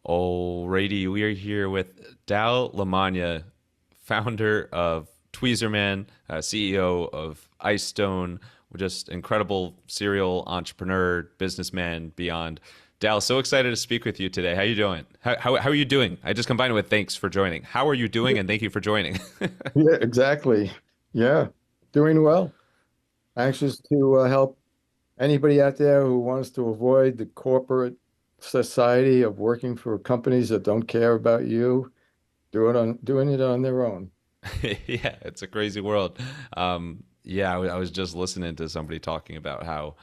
Alrighty, we are here with Dal LaMagna, founder of Tweezerman, CEO of Ice Stone, just incredible serial entrepreneur, businessman beyond. Dal, so excited to speak with you today. How you doing? How are you doing? I just combined it with thanks for joining. How are you doing? And thank you for joining. Yeah, exactly. Yeah, doing well. Anxious to help anybody out there who wants to avoid the corporate society of working for companies that don't care about you, doing it on their own. Yeah, it's a crazy world. Yeah, I was just listening to somebody talking about how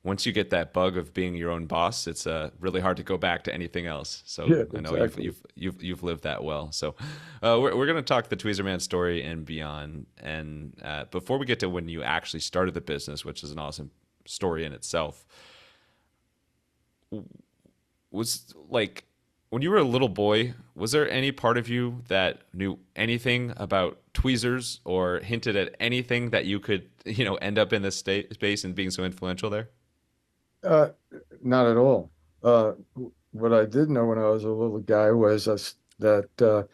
once you get that bug of being your own boss, it's really hard to go back to anything else. So Yeah, I know you've exactly. you've you've you've lived that well. So we're gonna talk the Tweezerman story and beyond. And before we get to when you actually started the business, which is an awesome story in itself, was like when you were a little boy, was there any part of you that knew anything about tweezers or hinted at anything that you could, end up in this space and being so influential there? Uh, Not at all. Uh, what I did know when I was a little guy was that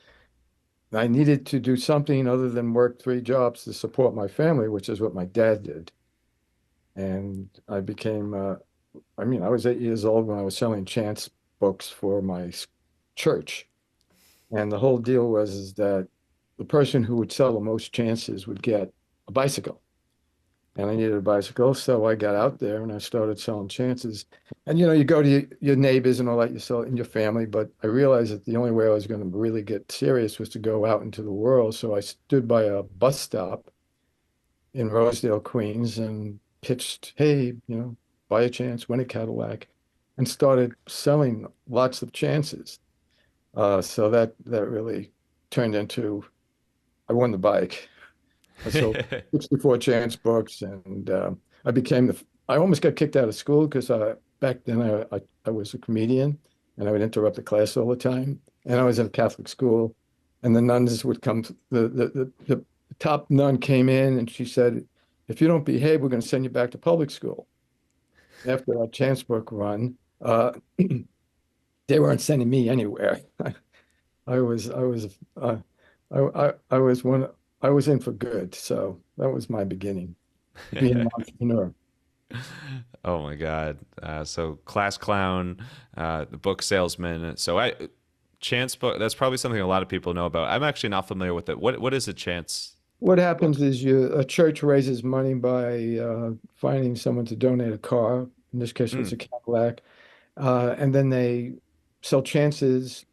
I needed to do something other than work three jobs to support my family, which is what my dad did. And I was 8 years old when I was selling chance books for my church. And the whole deal was is that the person who would sell the most chances would get a bicycle. And I needed a bicycle. So I got out there and I started selling chances. And you go to your neighbors and all that, you sell it in your family. But I realized that the only way I was going to really get serious was to go out into the world. So I stood by a bus stop in Rosedale, Queens, and pitched, hey, buy a chance, win a Cadillac, and started selling lots of chances. So that really turned into I won the bike. I sold 64 chance books, and I became I almost got kicked out of school because back then I was a comedian, and I would interrupt the class all the time. And I was in a Catholic school, and the nuns would come. The top nun came in, and she said, "If you don't behave, we're going to send you back to public school." After our chance book run, they weren't sending me anywhere. I was I was one I was in for good. So that was my beginning, being an entrepreneur. Oh my God. So class clown, the book salesman. So chance book, that's probably something a lot of people know about. I'm actually not familiar with it. What is a chance What book? happens is a church raises money by finding someone to donate a car. In this case, it was a Mm. Cadillac, and then they sell chances.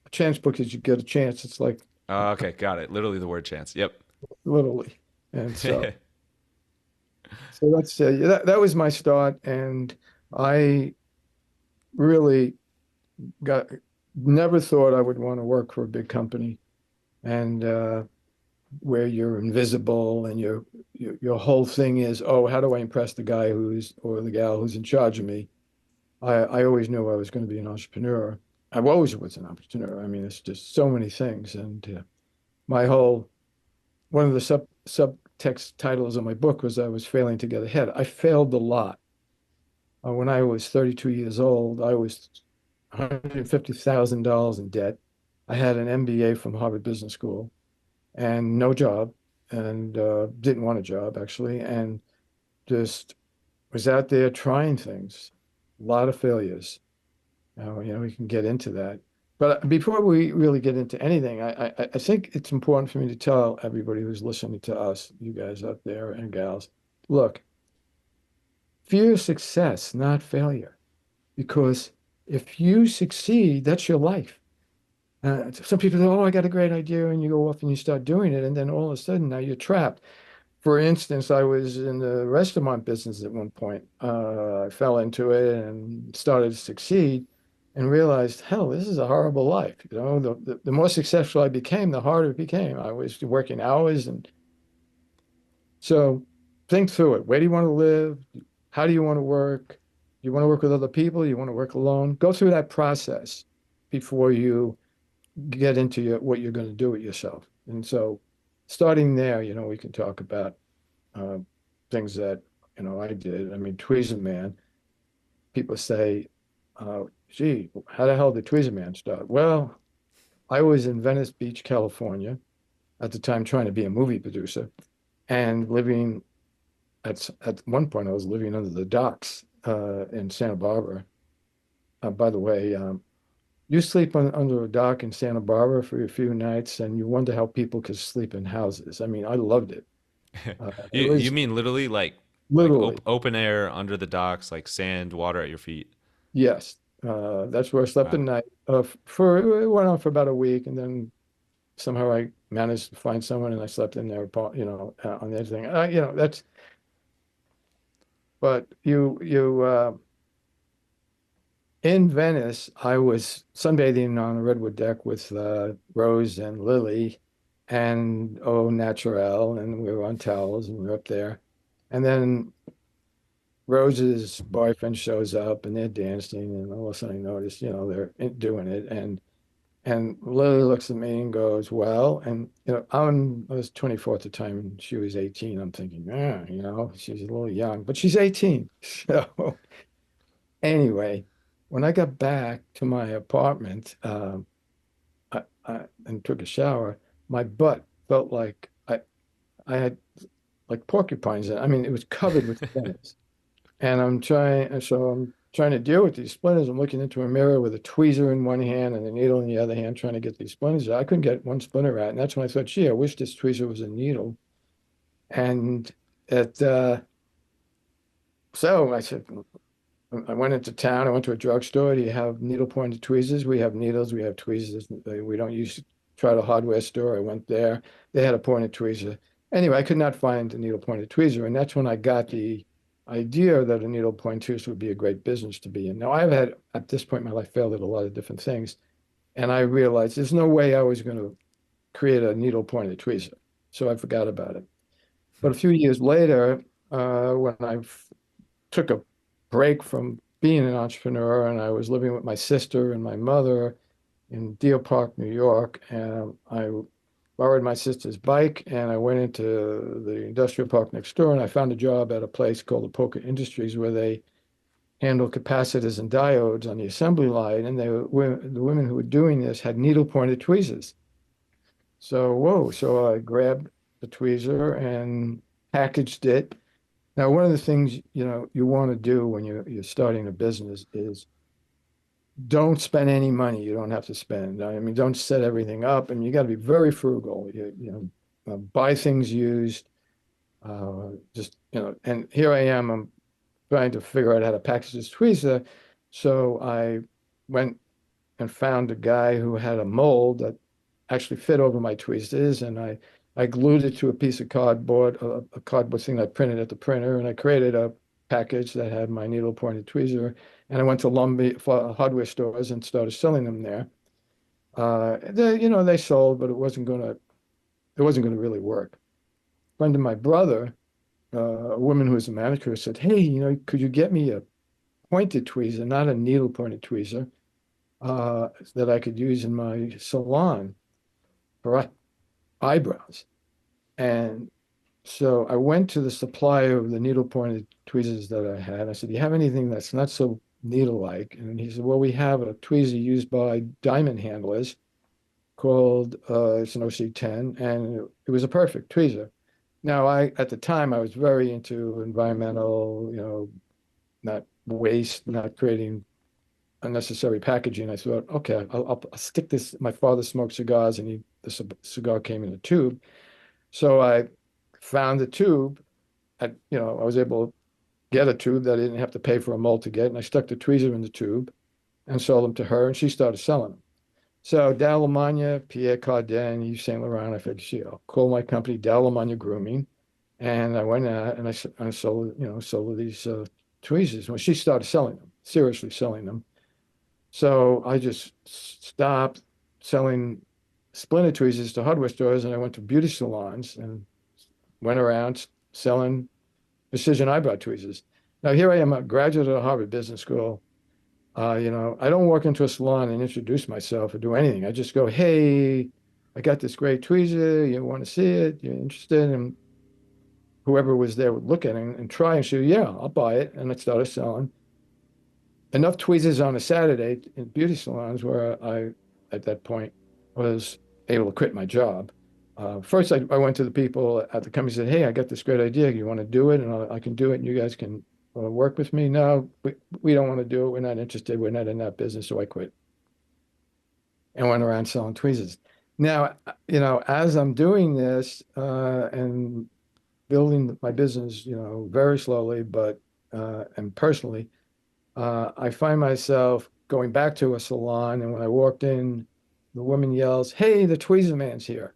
A chance book is you get a chance. It's like Okay, got it. Literally the word chance. Yep. literally, and so that's that was my start, and I really got never thought I would want to work for a big company and where you're invisible and your whole thing is, oh, how do I impress the guy who's or the gal who's in charge of me? I always knew I was going to be an entrepreneur. I've always was an entrepreneur. I mean, it's just so many things, and my whole one of the subtext titles of my book was I was failing to get ahead. I failed a lot. When I was 32 years old, I was $150,000 in debt. I had an MBA from Harvard Business School and no job, and didn't want a job actually, and just was out there trying things. A lot of failures. We can get into that. But before we really get into anything, I think it's important for me to tell everybody who's listening to us, you guys out there and gals, look, fear success, not failure. Because if you succeed, that's your life. Some people say, oh, I got a great idea, and you go off and you start doing it, and then all of a sudden now you're trapped. For instance, I was in the restaurant business at one point. I fell into it and started to succeed and realized, hell, this is a horrible life. The more successful I became, the harder it became. I was working hours. And so think through it. Where do you want to live? How do you want to work? You want to work with other people? You want to work alone? Go through that process before you get into what you're going to do with yourself. And so starting there, we can talk about uh, things that I did. I mean, Tweezerman. People say Gee, how the hell did Tweezerman start? Well, I was in Venice Beach, California at the time trying to be a movie producer and living at one point I was living under the docks in Santa Barbara. By the way, you sleep under a dock in Santa Barbara for a few nights and you wonder how people could sleep in houses. I mean, I loved it. It You was mean literally like literally, open air under the docks, like sand, water at your feet? yes. That's where I slept at Wow. night. It went on for about a week, and then somehow I managed to find someone, and I slept in their on the edge thing. That's. But in Venice, I was sunbathing on a redwood deck with Rose and Lily, and oh, Naturel, and we were on towels, and we were up there, and then Rose's boyfriend shows up, and they're dancing, and all of a sudden I notice, they're doing it, and Lily looks at me and goes, well, and I was 24 at the time and she was 18. I'm thinking, she's a little young, but she's 18. So anyway, when I got back to my apartment, and took a shower, my butt felt like I had like porcupines. I mean, it was covered with splinters. And I'm trying to deal with these splinters. I'm looking into a mirror with a tweezer in one hand and a needle in the other hand, trying to get these splinters out. I couldn't get one splinter out. And that's when I thought, gee, I wish this tweezer was a needle. And it, so I said, I went into town. I went to a drugstore. Do you have needle pointed tweezers? We have needles. We have tweezers. We don't use try to hardware store. I went there. They had a pointed tweezer. Anyway, I could not find a needle pointed tweezer, and that's when I got the idea that a needle point tweezer would be a great business to be in. Now, I've had at this point in my life failed at a lot of different things, and I realized there's no way I was going to create a needle pointed tweezer, so I forgot about it. But a few years later, when took a break from being an entrepreneur, and I was living with my sister and my mother in Deer Park, New York, and I borrowed my sister's bike and I went into the industrial park next door and I found a job at a place called the Poker Industries where they handle capacitors and diodes on the assembly line. And the women who were doing this had needle pointed tweezers. So, whoa. So I grabbed the tweezer and packaged it. Now, one of the things, you want to do when you're starting a business is don't spend any money you don't have to spend. I mean, don't set everything up, and you got to be very frugal. Buy things used. Just and here I am. I'm trying to figure out how to package this tweezer. So I went and found a guy who had a mold that actually fit over my tweezers, and I glued it to a piece of cardboard, a cardboard thing I printed at the printer, and I created a package that had my needle pointed tweezer. And I went to hardware stores and started selling them there. They sold, but it wasn't gonna really work. A friend of my brother, a woman who was a manicure, said, "Hey, could you get me a pointed tweezer, not a needle pointed tweezer, that I could use in my salon for eyebrows?" And so I went to the supplier of the needle pointed tweezers that I had. I said, "Do you have anything that's not so needle-like?" And he said, "Well, we have a tweezer used by diamond handlers called it's an OC10, and it was a perfect tweezer." Now, at the time I was very into environmental, not waste, not creating unnecessary packaging. I thought, okay, I'll stick this. My father smoked cigars, and the cigar came in a tube. So I found the tube. I was able to get a tube that I didn't have to pay for a mold to get, and I stuck the tweezer in the tube and sold them to her, and she started selling them. So Dal LaMagna, Pierre Cardin, Yves Saint Laurent, I figured, I'll call my company Dal LaMagna Grooming, and I went out and I sold these tweezers. Well, she started selling them, seriously selling them. So I just stopped selling splinter tweezers to hardware stores, and I went to beauty salons and went around selling precision eyebrow tweezers. Now here I am, a graduate of Harvard Business School. I don't walk into a salon and introduce myself or do anything. I just go, "Hey, I got this great tweezer. You want to see it? You're interested?" And whoever was there would look at it and try and say, "Yeah, I'll buy it." And I started selling. enough tweezers on a Saturday in beauty salons where at that point, was able to quit my job. First, I went to the people at the company and said, "Hey, I got this great idea. You want to do it? And I can do it, and you guys can work with me." No, we don't want to do it. We're not interested. We're not in that business. So I quit and went around selling tweezers. Now, as I'm doing this and building my business, very slowly, but and personally, I find myself going back to a salon, and when I walked in, the woman yells, "Hey, the Tweezerman's here."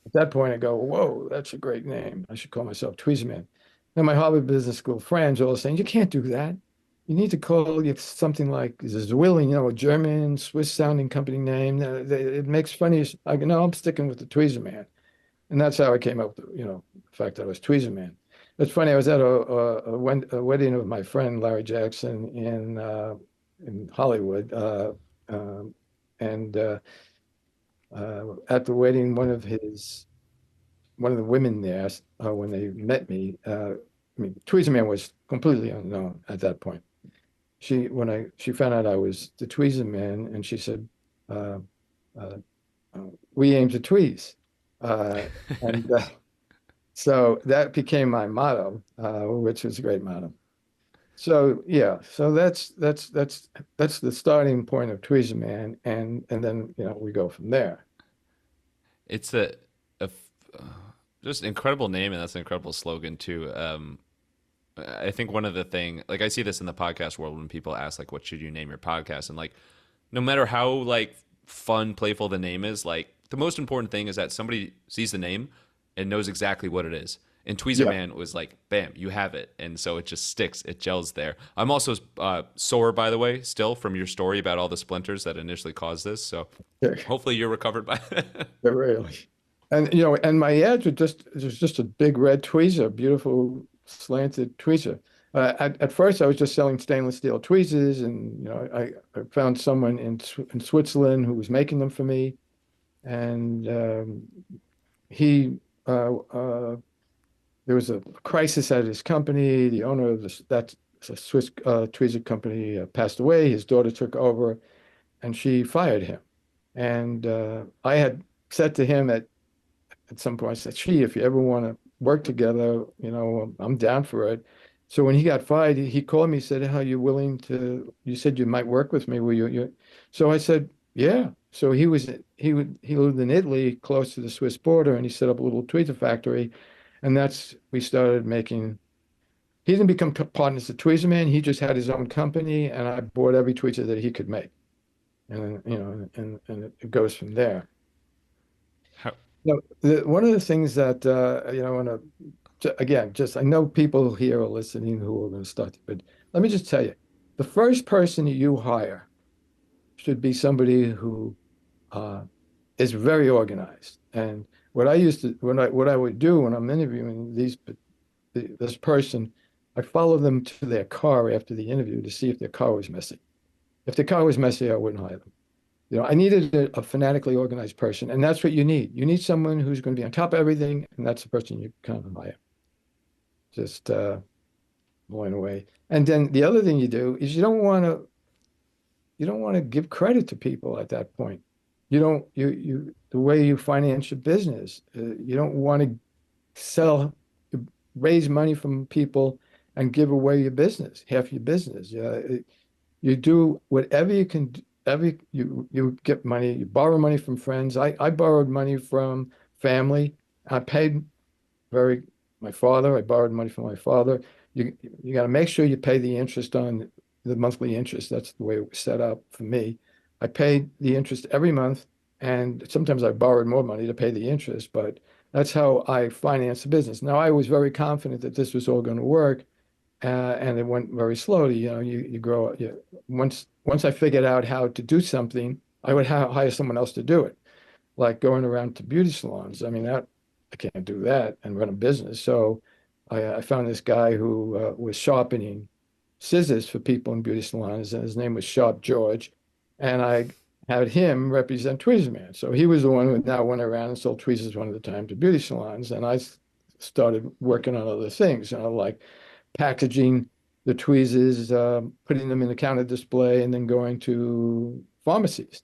At that point, I go, "Whoa, that's a great name. I should call myself Tweezerman." Now, my Harvard Business School friends are all saying, "You can't do that. You need to call it something like Zwilling, a German, Swiss-sounding company name. It makes funny." I go, "No, I'm sticking with the Tweezerman." And that's how I came up with, the fact that I was Tweezerman. It's funny. I was at a wedding of my friend Larry Jackson in Hollywood, and at the wedding, one of the women there, when they met me, I mean, Tweezerman was completely unknown at that point. She found out I was the Tweezerman, and she said, uh, uh, "We aim to tweeze," uh, and so that became my motto, which was a great motto. So yeah, so that's the starting point of Tweezerman, and then we go from there. It's a just incredible name, and that's an incredible slogan too. I think one of the thing, like I see this in the podcast world when people ask like, "What should you name your podcast?" And like, no matter how like fun, playful the name is, like the most important thing is that somebody sees the name and knows exactly what it is. And Yeah. Tweezerman was like, bam, you have it, and so it just sticks, it gels there. I'm also sore, by the way, still from your story about all the splinters that initially caused this. So hopefully you're recovered by that. Really. And and my ads were just a big red tweezer, beautiful slanted tweezer. At first, I was just selling stainless steel tweezers, and I found someone in Switzerland who was making them for me, and he there was a crisis at his company. The owner of that Swiss tweezer company passed away. His daughter took over, and she fired him. And I had said to him at some point, I said, "Gee, if you ever want to work together, I'm down for it." So when he got fired, he called me, said, "How you willing to, you said you might work with me. Will you?" So I said, "Yeah." So he lived in Italy, close to the Swiss border, and he set up a little tweezer factory. And we started making, he didn't become partners with Tweezerman. He just had his own company, and I bought every tweezer that he could make. And and it goes from there. How, One of the things that when again, just I know people here are listening who are going to start, but let me just tell you, the first person that you hire should be somebody who uh, is very organized. And what I would do when I'm interviewing this person, I follow them to their car after the interview to see if their car was messy. If the car was messy, I wouldn't hire them. I needed a fanatically organized person, and that's what you need. You need someone who's going to be on top of everything, and that's the person you kind of hire. Just going away. And then the other thing you do is you don't want to give credit to people at that point. You don't the way you finance your business. You don't want to sell, raise money from people and give away your business, half your business. You do whatever you can. You get money. You borrow money from friends. I borrowed money from family. I paid very my father. I borrowed money from my father. You got to make sure you pay the interest on the monthly interest. That's the way it was set up for me. I paid the interest every month, and sometimes I borrowed more money to pay the interest, but that's how I financed the business. Now, I was very confident that this was all going to work, and it went very slowly. You grow. Once I figured out how to do something, I would hire someone else to do it, like going around to beauty salons. I mean, that I can't do that and run a business. So I found this guy who was sharpening scissors for people in beauty salons, and his name was Sharp George. And I had him represent Tweezerman. So he was the one who now went around and sold tweezers one at a time to beauty salons. And I started working on other things, like packaging the tweezers, putting them in the counter display, and then going to pharmacies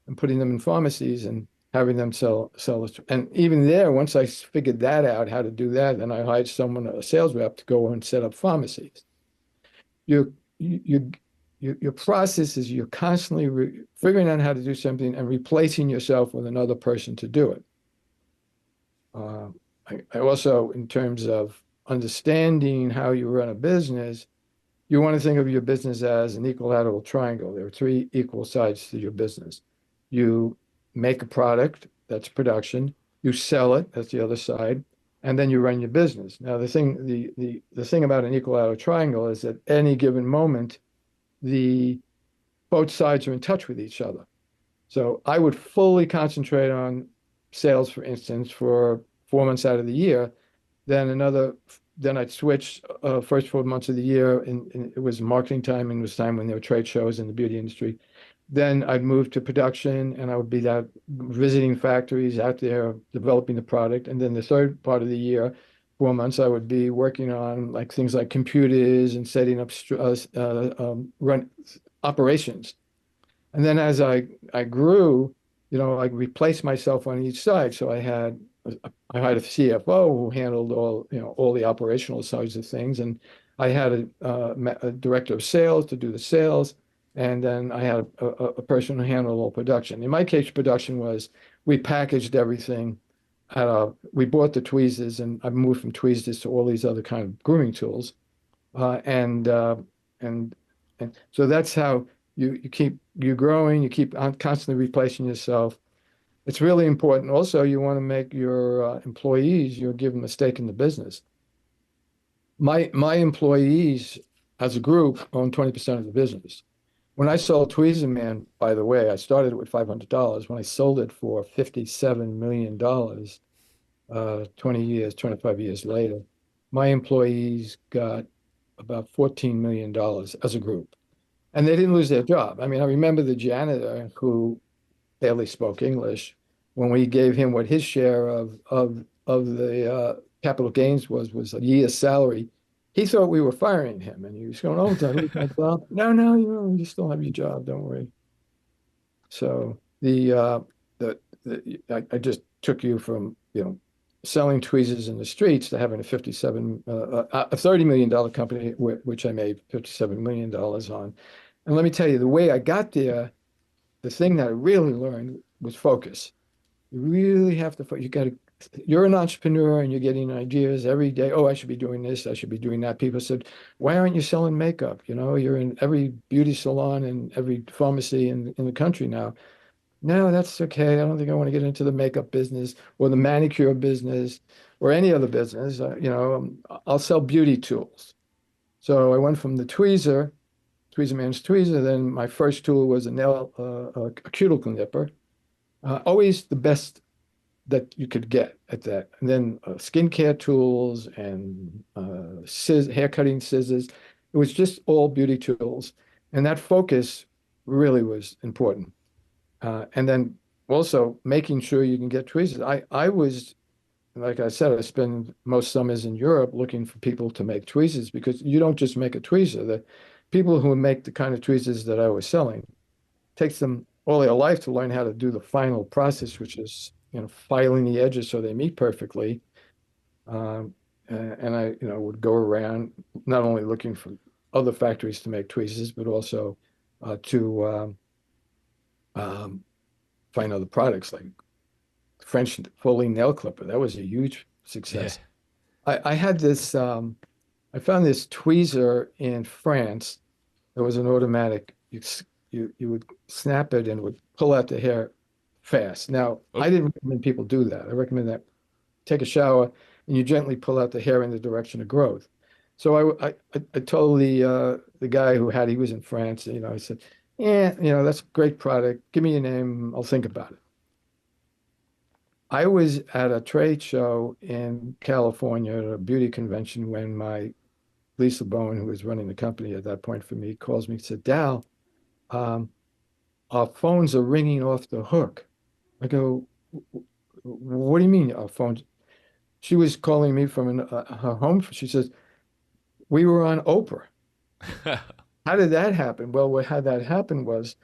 and putting them in pharmacies and having them sell it. And even there, once I figured that out, how to do that, then I hired someone, a sales rep, to go and set up pharmacies. Your you, your process is you're constantly figuring out how to do something and replacing yourself with another person to do it. Uh, I also, in terms of understanding how you run a business, you want to think of your business as an equilateral triangle. There are three equal sides to your business. You make a product, that's production. You sell it, that's the other side, and then you run your business. Now, the thing about an equilateral triangle is at any given moment, the both sides are in touch with each other. So I would fully concentrate on sales, for instance, for 4 months out of the year. Then I'd switch first 4 months of the year, and it was marketing time and it was time when there were trade shows in the beauty industry. Then I'd move to production and I would be out visiting factories out there developing the product. And then the third part of the year, 4 months, I would be working on like things like computers and setting up run operations. And then as I grew, I replaced myself on each side. So I had a CFO who handled all the operational sides of things, and I had a director of sales to do the sales, and then I had a person who handled all production. In my case, production was we packaged everything. We bought the tweezers, and I moved from tweezers to all these other kind of grooming tools, uh, and uh, and and so that's how you growing. You keep on constantly replacing yourself. It's really important. Also, you want to make your employees, you give them a stake in the business. My employees as a group own 20% of the business. When I sold Tweezerman, by the way, I started it with $500. When I sold it for $57 million, 20 years, 25 years later, my employees got about $14 million as a group. And they didn't lose their job. I mean, I remember the janitor who barely spoke English, when we gave him what his share of the capital gains was a year's salary, he thought we were firing him, and he was going, "Oh, did I lose my job?" No, no, you still have your job. Don't worry. So I just took you from selling tweezers in the streets to having a $30 million company, which I made $57 million on. And let me tell you, the way I got there, the thing that I really learned was focus. You really have to, you're an entrepreneur and you're getting ideas every day. Oh, I should be doing this. I should be doing that. People said, why aren't you selling makeup? You're in every beauty salon and every pharmacy in the country now. No, that's okay. I don't think I want to get into the makeup business or the manicure business or any other business. I'll sell beauty tools. So I went from the Tweezerman's tweezer. Then my first tool was a cuticle nipper. Always the best that you could get at that. And then skincare tools and hair cutting scissors. It was just all beauty tools. And that focus really was important. And then also making sure you can get tweezers. I was, like I said, I spend most summers in Europe looking for people to make tweezers, because you don't just make a tweezer. The people who make the kind of tweezers that I was selling, takes them all their life to learn how to do the final process, which is, filing the edges so they meet perfectly. And I, would go around not only looking for other factories to make tweezers, but also to find other products like French folding nail clipper. That was a huge Yeah. success. I had this, I found this tweezer in France. It was an automatic. You would snap it and it would pull out the hair fast. Now, Oh, I didn't recommend people do that. I recommend that take a shower and you gently pull out the hair in the direction of growth. So I told the guy he was in France, I said, yeah, that's a great product. Give me your name. I'll think about it. I was at a trade show in California at a beauty convention when my Lisa Bowen, who was running the company at that point for me, calls me and said, Dal, um, our phones are ringing off the hook. I go, what do you mean our phones? She was calling me from her home. She says, we were on Oprah. How did that happen? Well, how that happened was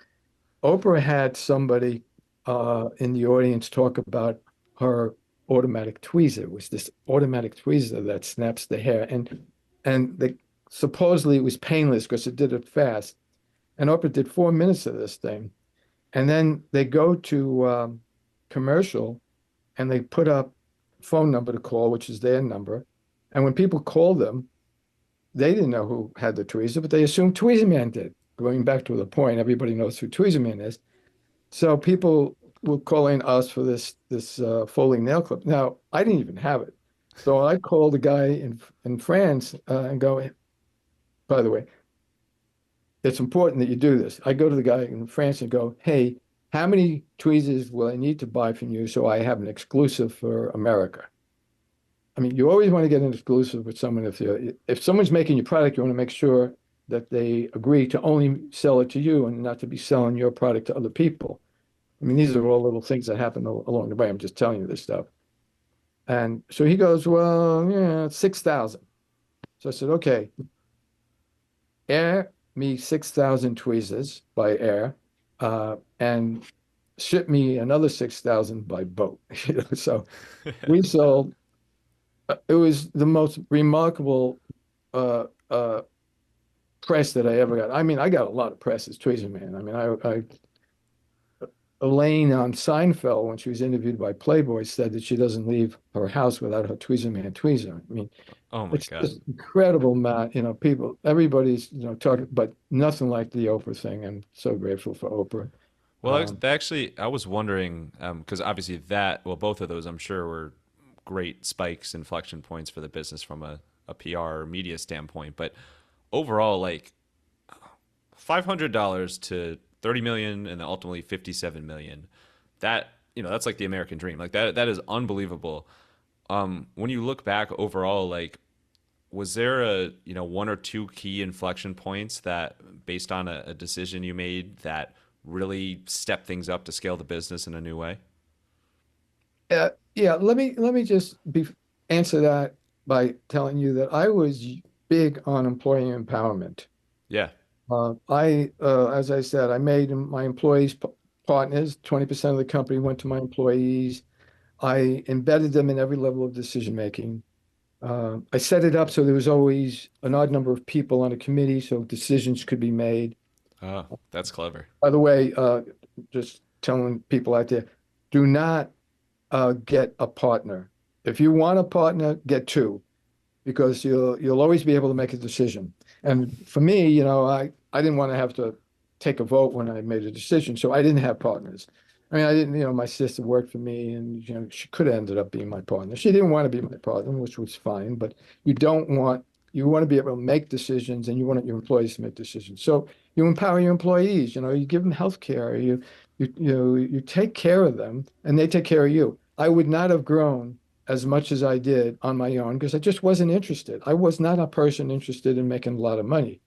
Oprah had somebody in the audience talk about her automatic tweezer. It was this automatic tweezer that snaps the hair, and supposedly it was painless because it did it fast. And Oprah did 4 minutes of this thing, and then they go to commercial, and they put up phone number to call, which is their number. And when people called them, they didn't know who had the tweezer, but they assumed Tweezerman did. Going back to the point, everybody knows who Tweezerman is. So people were calling us for this folding nail clip. Now, I didn't even have it. So I called a guy in France and go, by the way, it's important that you do this. I go to the guy in France and go, hey, how many tweezers will I need to buy from you so I have an exclusive for America? I mean, you always want to get an exclusive with someone. If someone's making your product, you want to make sure that they agree to only sell it to you and not to be selling your product to other people. I mean, these are all little things that happen along the way. I'm just telling you this stuff. And so he goes, well, yeah, 6,000. So I said, okay, air me 6,000 tweezers by air, and ship me another 6,000 by boat. So we sold. It was the most remarkable uh, uh, press that I ever got. I mean, I got a lot of press as Tweezerman. I mean, I Elaine on Seinfeld, when she was interviewed by Playboy, said that she doesn't leave her house without her Tweezerman tweezer. I mean, Oh my it's God. just incredible, Matt. People, everybody's, talking, but nothing like the Oprah thing. And so grateful for Oprah. Well, Um, actually, I was wondering because obviously well, both of those I'm sure were great spikes, inflection points for the business from a PR or media standpoint. But overall, like $500 to 30 million and then ultimately 57 million. That, that's like the American dream. Like that is unbelievable. When you look back overall, like was there one or two key inflection points that based on a decision you made that really stepped things up to scale the business in a new way? yeah, let me just answer that by telling you that I was big on employee empowerment. Yeah. As I said, I made my employees partners. 20% of the company went to my employees. I embedded them in every level of decision making. I set it up so there was always an odd number of people on a committee so decisions could be made. Oh, that's clever. By the way, just telling people out there, do not get a partner. If you want a partner, get two because you'll always be able to make a decision. And for me, I didn't want to have to take a vote when I made a decision, so I didn't have partners. I mean, I didn't, my sister worked for me, and she could have ended up being my partner. She didn't want to be my partner, which was fine, but you want to be able to make decisions, and you want your employees to make decisions. So you empower your employees. You give them health care. You take care of them, and they take care of you. I would not have grown as much as I did on my own because I just wasn't interested. I was not a person interested in making a lot of money.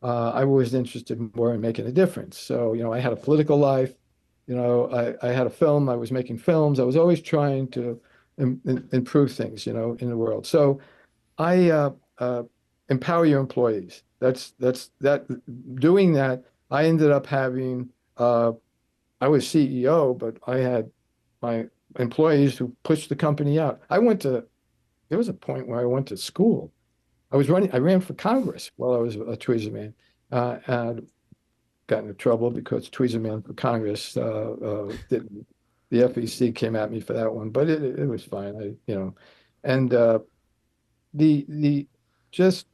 I was interested more in making a difference. So, I had a political life. I had a film. I was making films. I was always trying to improve things, in the world. So I empower your employees. That's that. Doing that, I ended up having. I was CEO, but I had my employees who pushed the company out. There was a point where I went to school. I ran for Congress while I was a Tweezerman. And got into trouble because Tweezerman for Congress didn't, the FEC came at me for that one, but it was fine. And the just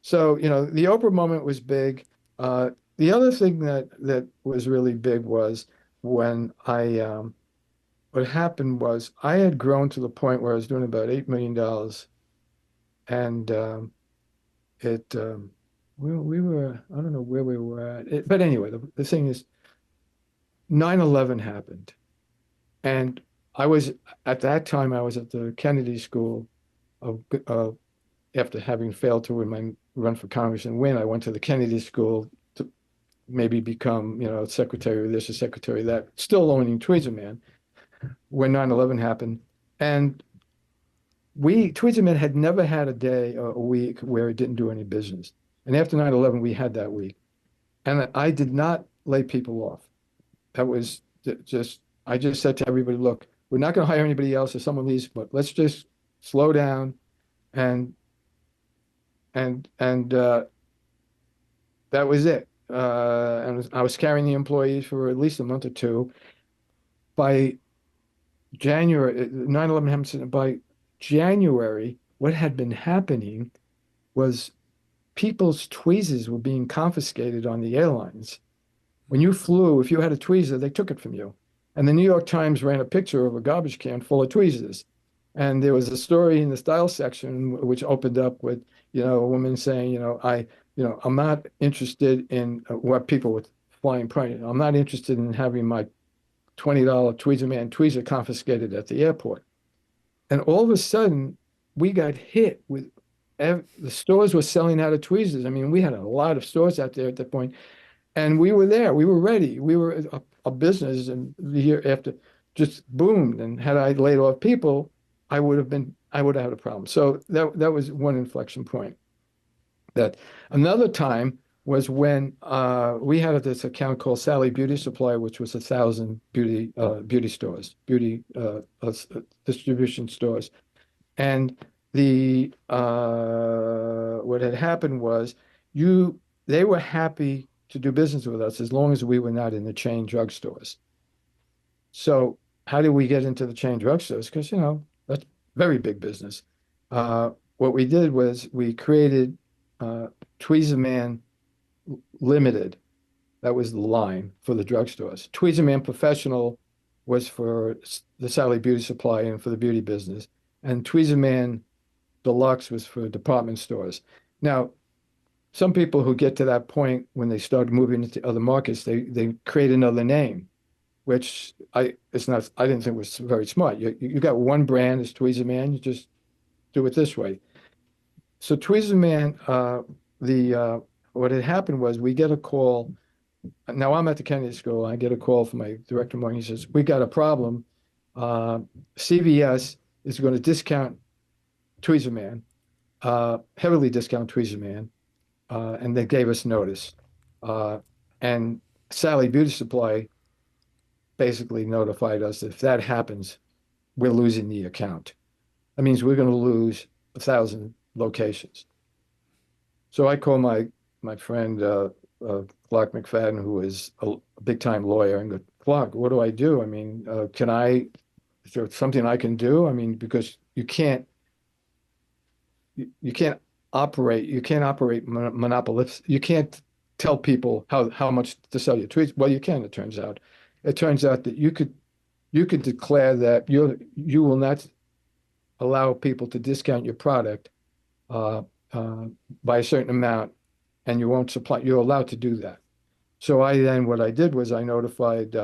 so, the Oprah moment was big. The other thing that was really big was when what happened was I had grown to the point where I was doing about $8 million, and it we were I don't know where we were at, but anyway, the thing is 9/11 happened, and I was at that time I was at the Kennedy School of after having failed to run for Congress and win. I went to the Kennedy School to maybe become secretary of this or secretary of that, still owning Tweezerman when 9/11 happened. And Tweezerman had never had a day or a week where it didn't do any business. And after 9/11, we had that week. And I did not lay people off. That was just, I just said to everybody, look, we're not going to hire anybody else if someone leaves, but let's just slow down and and that was it. And I was carrying the employees for at least a month or two. By January, 9/11 happened. By January, what had been happening was people's tweezers were being confiscated on the airlines. When you flew, if you had a tweezer, they took it from you. And the New York Times ran a picture of a garbage can full of tweezers. And there was a story in the style section which opened up with, a woman saying, I'm not interested in what people with flying pride. I'm not interested in having my $20 Tweezerman tweezer confiscated at the airport. And all of a sudden, we got hit with the stores were selling out of tweezers. I mean, we had a lot of stores out there at that point, and we were there. We were ready. We were a business, and the year after just boomed. And had I laid off people, I would have had a problem. So that was one inflection point. That another time was when we had this account called Sally Beauty Supply, which was 1,000 beauty stores, beauty distribution stores, and the what had happened was they were happy to do business with us as long as we were not in the chain drugstores. So how did we get into the chain drugstores? Because that's very big business. What we did was we created Tweezerman Limited. That was the line for the drugstores. Tweezerman Professional was for the Sally Beauty Supply and for the beauty business. And Tweezerman Deluxe was for department stores. Now, some people who get to that point when they start moving into other markets, they create another name, which I didn't think was very smart. You got one brand as Tweezerman, you just do it this way. So Tweezerman, what had happened was we get a call. Now I'm at the Kennedy School. I get a call from my director of marketing. He says, "We got a problem. CVS is going to discount Tweezerman, heavily discount Tweezerman, and they gave us notice. And Sally Beauty Supply basically notified us that if that happens, we're losing the account. That means we're going to lose 1,000 locations." So I call my friend Clark McFadden, who is a big time lawyer, and go, "Clark, what do I do? I mean, is there something I can do? I mean, because you can't operate monopolists. You can't tell people how much to sell your tweets. Well, you can, it turns out. It turns out that you could declare that you will not allow people to discount your product by a certain amount, and you won't supply. You're allowed to do that. So what I did was I notified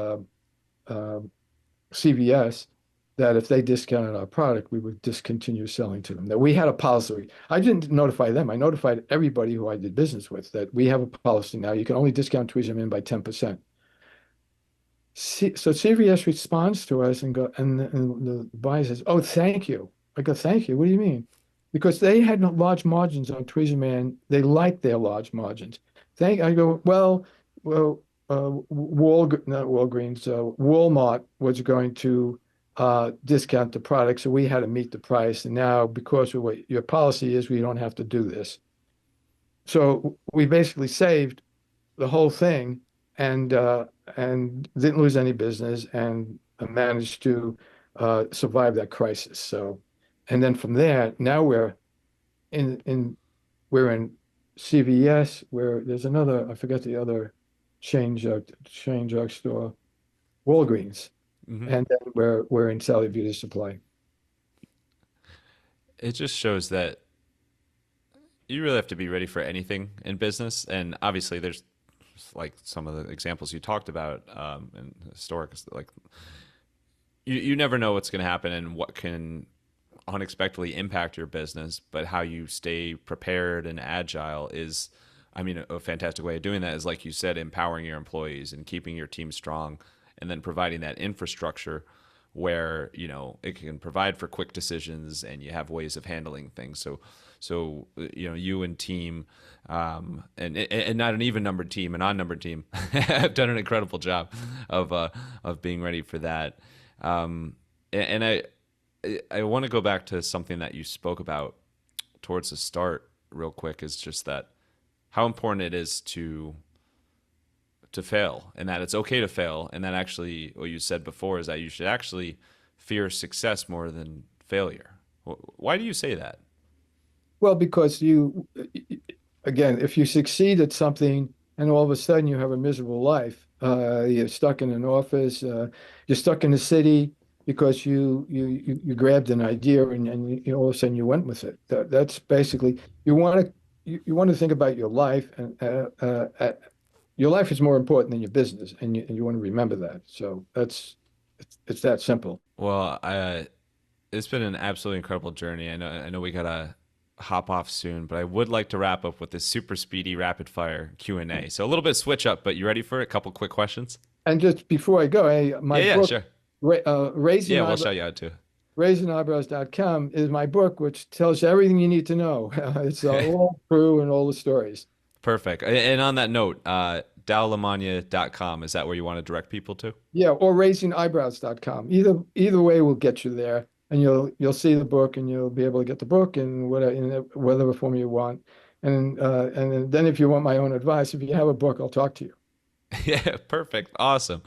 CVS that if they discounted our product, we would discontinue selling to them. That we had a policy. I didn't notify them. I notified everybody who I did business with that we have a policy now. You can only discount Tweezerman by 10%. So CVS responds to us and the buyer says, "Oh, thank you." I go, "Thank you. What do you mean?" Because they had large margins on Tweezerman. They liked their large margins. I go, well, not Walgreens, Walmart was going to discount the product, so we had to meet the price. And now, because of what your policy is, we don't have to do this. So we basically saved the whole thing and didn't lose any business and managed to survive that crisis. So, and then from there, now we're in CVS, where there's another, I forget the other chain drugstore, Walgreens, and then we're in Sally Beauty Supply. It just shows that you really have to be ready for anything in business, and obviously there's like some of the examples you talked about and historic, like you never know what's going to happen and what can unexpectedly impact your business, but how you stay prepared and agile is, I mean, a fantastic way of doing that is, like you said, empowering your employees and keeping your team strong, and then providing that infrastructure where it can provide for quick decisions and you have ways of handling things. So you and team, and not an even numbered team, an odd numbered team, have done an incredible job of being ready for that. And I want to go back to something that you spoke about towards the start real quick, is just that how important it is to fail, and that it's okay to fail, and that actually what you said before is that you should actually fear success more than failure. Why do you say that? Well, because again, if you succeed at something and all of a sudden you have a miserable life, you're stuck in an office, you're stuck in a city because you grabbed an idea and all of a sudden you went with it. That's basically you want to think about your life, and your life is more important than your business, and you want to remember that. So it's that simple. Well, it's been an absolutely incredible journey. I know we gotta hop off soon, but I would like to wrap up with this super speedy rapid fire Q&A. So a little bit switch up, but you ready for it? A couple quick questions? And just before I go, hey, my Yeah, book, sure. Raising Yeah, we'll shout you out too. raisingeyebrows.com is my book, which tells you everything you need to know. It's all true and all the stories. Perfect. And on that note, DalLaMagna.com, is that where you want to direct people to? Yeah, or raisingeyebrows.com. Either way will get you there, and you'll see the book, and you'll be able to get the book in whatever form you want. And then if you want my own advice, if you have a book, I'll talk to you. Yeah, perfect. Awesome.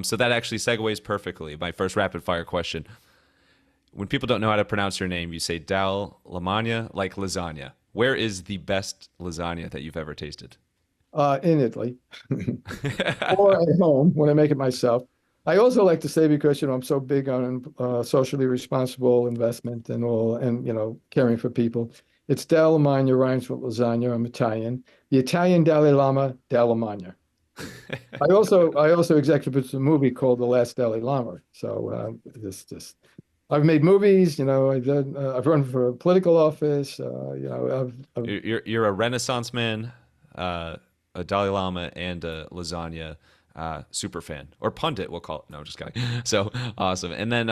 So that actually segues perfectly. My first rapid fire question. When people don't know how to pronounce your name, you say Dal LaMagna, like lasagna. Where is the best lasagna that you've ever tasted? In Italy or at home when I make it myself. I also like to say, because I'm so big on socially responsible investment and all, and caring for people. It's Dal LaMagna rhymes with lasagna. I'm Italian. The Italian Dalai Lama, Dal LaMagna. I also executive produced a movie called The Last Dalai Lama. So this I've made movies. I've run for a political office. You're a Renaissance man, a Dalai Lama, and a lasagna super fan, or pundit, we'll call it. No, just kidding. So awesome. And then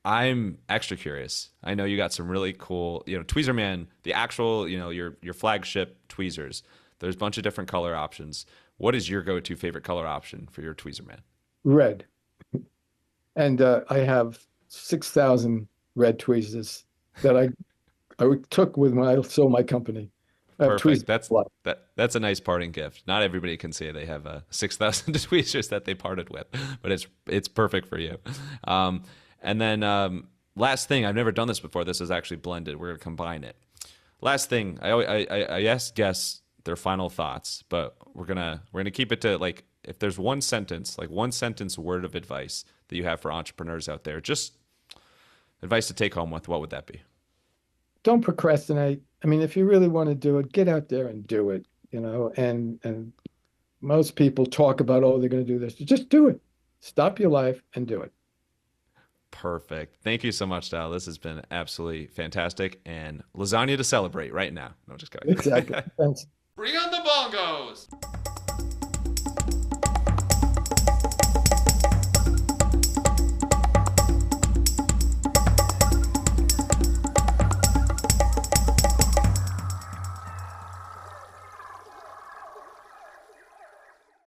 I'm extra curious. I know you got some really cool, Tweezerman, the actual, your flagship tweezers. There's a bunch of different color options. What is your go-to favorite color option for your Tweezerman? Red. And I have 6,000 red tweezers that I took with when I sold my company. I have Perfect. tweezers. That's a nice parting gift. Not everybody can say they have 6,000 tweezers that they parted with, but it's perfect for you. And then last thing, I've never done this before. This is actually blended. We're gonna combine it. Last thing, I ask guests their final thoughts, but we're gonna keep it to, like, if there's one sentence word of advice that you have for entrepreneurs out there, just advice to take home with, what would that be? Don't procrastinate. I mean, if you really want to do it, get out there and do it. And most people talk about, oh, they're going to do this. Just do it. Stop your life and do it. Perfect. Thank you so much, Dal. This has been absolutely fantastic, and lasagna to celebrate right now. No, just kidding. Exactly. Thanks. Bring on the bongos.